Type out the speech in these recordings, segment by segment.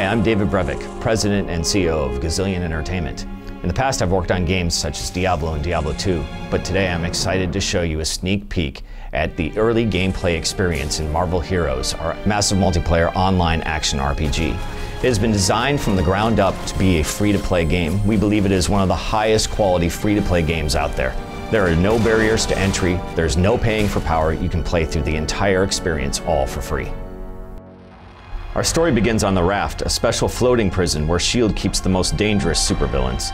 Hi, I'm David Brevik, President and CEO of Gazillion Entertainment. In the past, I've worked on games such as Diablo and Diablo 2, but today I'm excited to show you a sneak peek at the early gameplay experience in Marvel Heroes, our massive multiplayer online action RPG. It has been designed from the ground up to be a free-to-play game. We believe it is one of the highest quality free-to-play games out there. There are no barriers to entry, there's no paying for power, you can play through the entire experience all for free. Our story begins on the Raft, a special floating prison where S.H.I.E.L.D. keeps the most dangerous supervillains.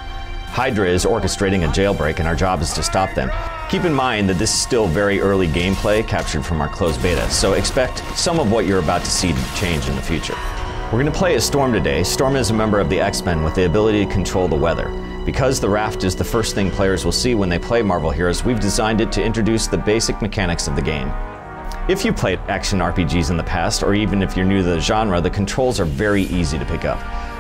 Hydra is orchestrating a jailbreak and our job is to stop them. Keep in mind that this is still very early gameplay captured from our closed beta, so expect some of what you're about to see to change in the future. We're going to play as Storm today. Storm is a member of the X-Men with the ability to control the weather. Because the Raft is the first thing players will see when they play Marvel Heroes, we've designed it to introduce the basic mechanics of the game. If you played action RPGs in the past, or even if you're new to the genre, the controls are very easy to pick up.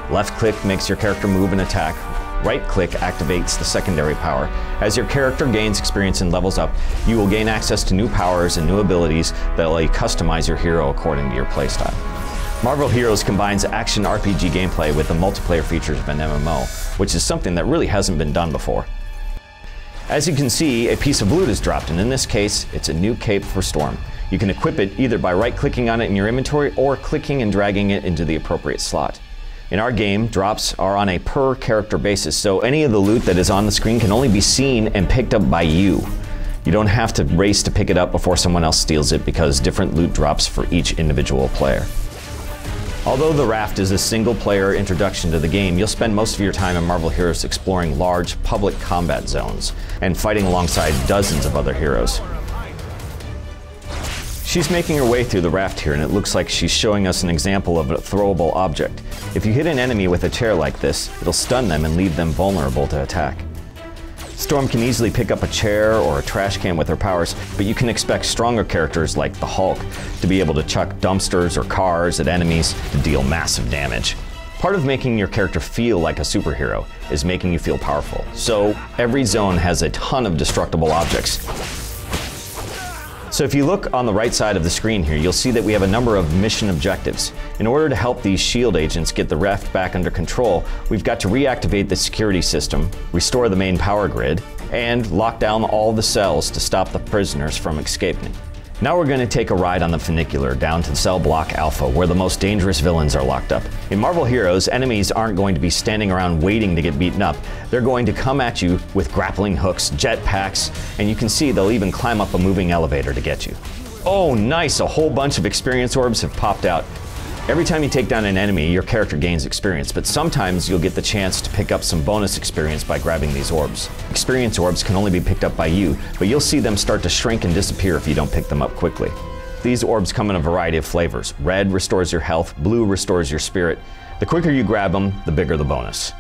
Left click makes your character move and attack. Right click activates the secondary power. As your character gains experience and levels up, you will gain access to new powers and new abilities that will let you customize your hero according to your playstyle. Marvel Heroes combines action RPG gameplay with the multiplayer features of an MMO, which is something that really hasn't been done before. As you can see, a piece of loot is dropped, and in this case, it's a new cape for Storm. You can equip it either by right-clicking on it in your inventory or clicking and dragging it into the appropriate slot. In our game, drops are on a per-character basis, so any of the loot that is on the screen can only be seen and picked up by you. You don't have to race to pick it up before someone else steals it because different loot drops for each individual player. Although the Raft is a single-player introduction to the game, you'll spend most of your time in Marvel Heroes exploring large public combat zones and fighting alongside dozens of other heroes. She's making her way through the Raft here, and it looks like she's showing us an example of a throwable object. If you hit an enemy with a chair like this, it'll stun them and leave them vulnerable to attack. Storm can easily pick up a chair or a trash can with her powers, but you can expect stronger characters like the Hulk to be able to chuck dumpsters or cars at enemies to deal massive damage. Part of making your character feel like a superhero is making you feel powerful, so every zone has a ton of destructible objects. So if you look on the right side of the screen here, you'll see that we have a number of mission objectives. In order to help these S.H.I.E.L.D. agents get the Raft back under control, we've got to reactivate the security system, restore the main power grid, and lock down all the cells to stop the prisoners from escaping. Now we're going to take a ride on the funicular down to Cell Block Alpha, where the most dangerous villains are locked up. In Marvel Heroes, enemies aren't going to be standing around waiting to get beaten up. They're going to come at you with grappling hooks, jetpacks, and you can see they'll even climb up a moving elevator to get you. Oh, nice! A whole bunch of experience orbs have popped out. Every time you take down an enemy, your character gains experience, but sometimes you'll get the chance to pick up some bonus experience by grabbing these orbs. Experience orbs can only be picked up by you, but you'll see them start to shrink and disappear if you don't pick them up quickly. These orbs come in a variety of flavors. Red restores your health, blue restores your spirit. The quicker you grab them, the bigger the bonus.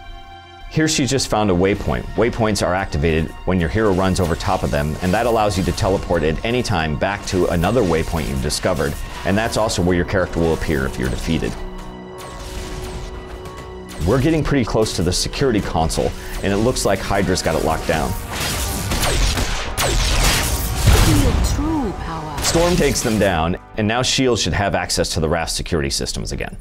Here she just found a waypoint. Waypoints are activated when your hero runs over top of them, and that allows you to teleport at any time back to another waypoint you've discovered, and that's also where your character will appear if you're defeated. We're getting pretty close to the security console, and it looks like Hydra's got it locked down. Feel true power. Storm takes them down, and now S.H.I.E.L.D. should have access to the Raft security systems again.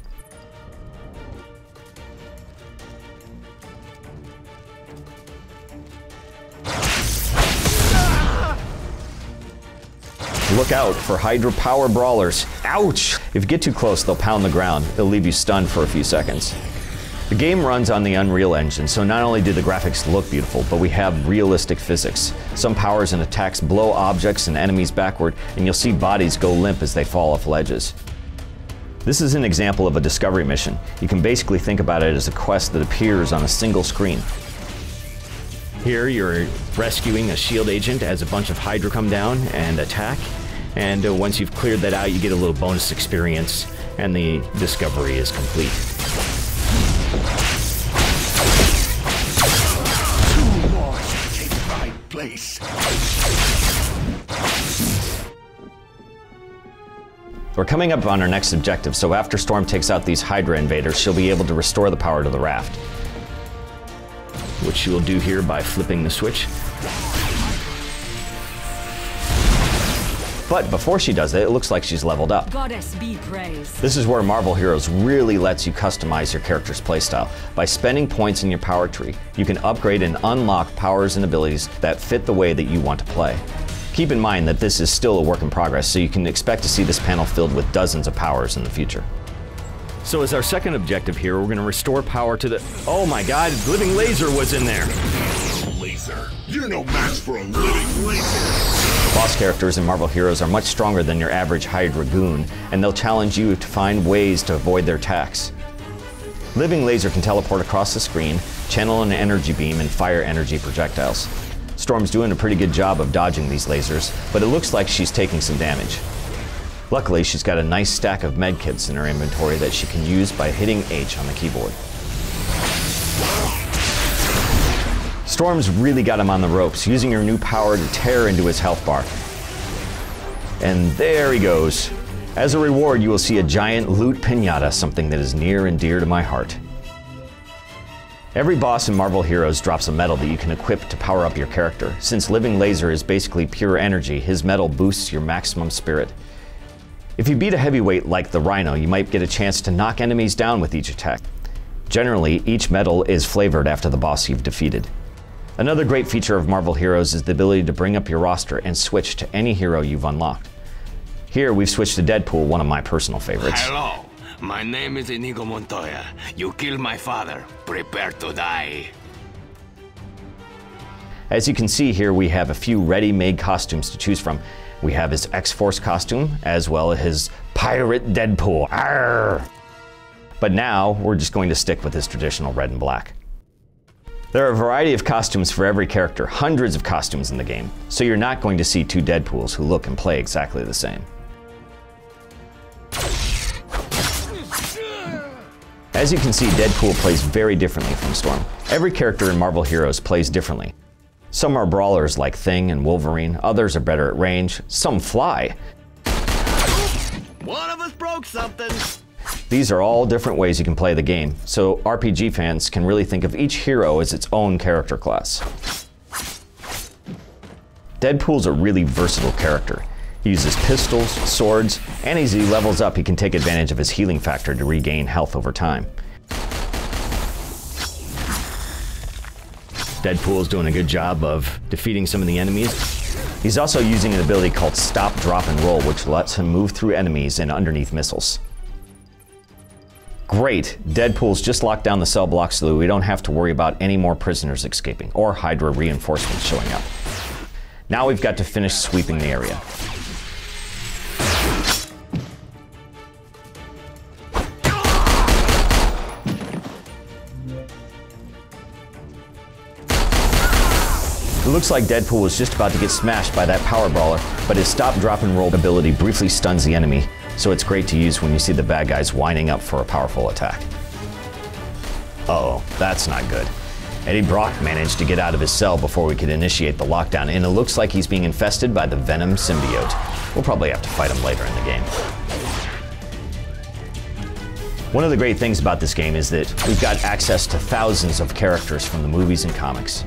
Look out for Hydra power brawlers. Ouch! If you get too close, they'll pound the ground. It'll leave you stunned for a few seconds. The game runs on the Unreal Engine, so not only do the graphics look beautiful, but we have realistic physics. Some powers and attacks blow objects and enemies backward, and you'll see bodies go limp as they fall off ledges. This is an example of a discovery mission. You can basically think about it as a quest that appears on a single screen. Here you're rescuing a S.H.I.E.L.D. agent as a bunch of Hydra come down and attack. And once you've cleared that out, you get a little bonus experience, and the discovery is complete. Two more to take my place. We're coming up on our next objective, so after Storm takes out these Hydra invaders, she'll be able to restore the power to the Raft. Which she will do here by flipping the switch. But before she does that, it looks like she's leveled up. Goddess be praised. This is where Marvel Heroes really lets you customize your character's playstyle. By spending points in your power tree, you can upgrade and unlock powers and abilities that fit the way that you want to play. Keep in mind that this is still a work in progress, so you can expect to see this panel filled with dozens of powers in the future. So as our second objective here, we're going to restore power to the... Oh my god, living laser was in there! Laser. You're no match for a living laser. Boss characters in Marvel Heroes are much stronger than your average Hydra goon, and they'll challenge you to find ways to avoid their attacks. Living Laser can teleport across the screen, channel an energy beam, and fire energy projectiles. Storm's doing a pretty good job of dodging these lasers, but it looks like she's taking some damage. Luckily, she's got a nice stack of medkits in her inventory that she can use by hitting H on the keyboard. Storm's really got him on the ropes, using her new power to tear into his health bar. And there he goes. As a reward, you will see a giant loot piñata, something that is near and dear to my heart. Every boss in Marvel Heroes drops a medal that you can equip to power up your character. Since Living Laser is basically pure energy, his medal boosts your maximum spirit. If you beat a heavyweight like the Rhino, you might get a chance to knock enemies down with each attack. Generally, each medal is flavored after the boss you've defeated. Another great feature of Marvel Heroes is the ability to bring up your roster and switch to any hero you've unlocked. Here we've switched to Deadpool, one of my personal favorites. Hello, my name is Inigo Montoya. You killed my father. Prepare to die. As you can see here, we have a few ready-made costumes to choose from. We have his X-Force costume, as well as his Pirate Deadpool. Arrgh! But now, we're just going to stick with his traditional red and black. There are a variety of costumes for every character, hundreds of costumes in the game, so you're not going to see two Deadpools who look and play exactly the same. As you can see, Deadpool plays very differently from Storm. Every character in Marvel Heroes plays differently. Some are brawlers like Thing and Wolverine, others are better at range, some fly. One of us broke something. These are all different ways you can play the game, so RPG fans can really think of each hero as its own character class. Deadpool's a really versatile character. He uses pistols, swords, and as he levels up, he can take advantage of his healing factor to regain health over time. Deadpool's doing a good job of defeating some of the enemies. He's also using an ability called Stop, Drop, and Roll, which lets him move through enemies and underneath missiles. Great, Deadpool's just locked down the cell block so that we don't have to worry about any more prisoners escaping or Hydra reinforcements showing up. Now we've got to finish sweeping the area. It looks like Deadpool was just about to get smashed by that power brawler, but his stop, drop, and roll ability briefly stuns the enemy, so it's great to use when you see the bad guys winding up for a powerful attack. Uh-oh, that's not good. Eddie Brock managed to get out of his cell before we could initiate the lockdown, and it looks like he's being infested by the Venom symbiote. We'll probably have to fight him later in the game. One of the great things about this game is that we've got access to thousands of characters from the movies and comics.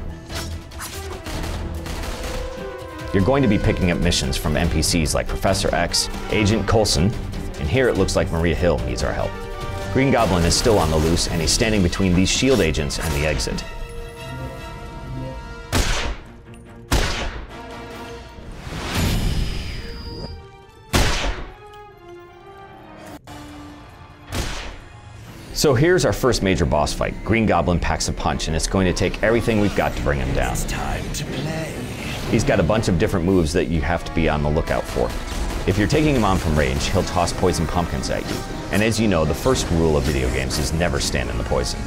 You're going to be picking up missions from NPCs like Professor X, Agent Coulson, and here it looks like Maria Hill needs our help. Green Goblin is still on the loose, and he's standing between these SHIELD agents and the exit. So here's our first major boss fight. Green Goblin packs a punch, and it's going to take everything we've got to bring him down. It's time to play. He's got a bunch of different moves that you have to be on the lookout for. If you're taking him on from range, he'll toss poison pumpkins at you. And as you know, the first rule of video games is never stand in the poison.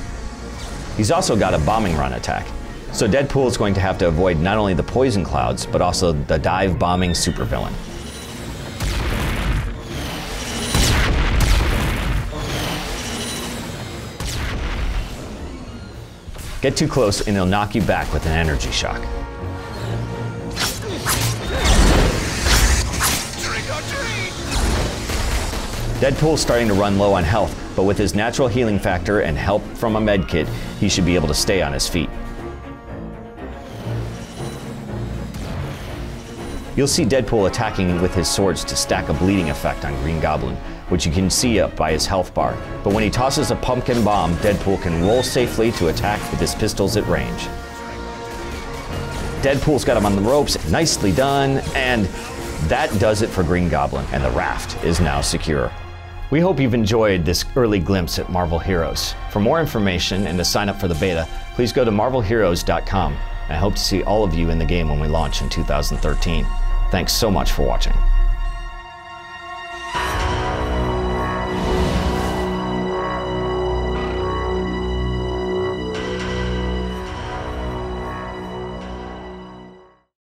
He's also got a bombing run attack. So Deadpool is going to have to avoid not only the poison clouds, but also the dive bombing supervillain. Get too close and he'll knock you back with an energy shock. Deadpool's starting to run low on health, but with his natural healing factor and help from a med kit, he should be able to stay on his feet. You'll see Deadpool attacking with his swords to stack a bleeding effect on Green Goblin, which you can see up by his health bar. But when he tosses a pumpkin bomb, Deadpool can roll safely to attack with his pistols at range. Deadpool's got him on the ropes, nicely done, and that does it for Green Goblin, and the raft is now secure. We hope you've enjoyed this early glimpse at Marvel Heroes. For more information and to sign up for the beta, please go to marvelheroes.com. I hope to see all of you in the game when we launch in 2013. Thanks so much for watching.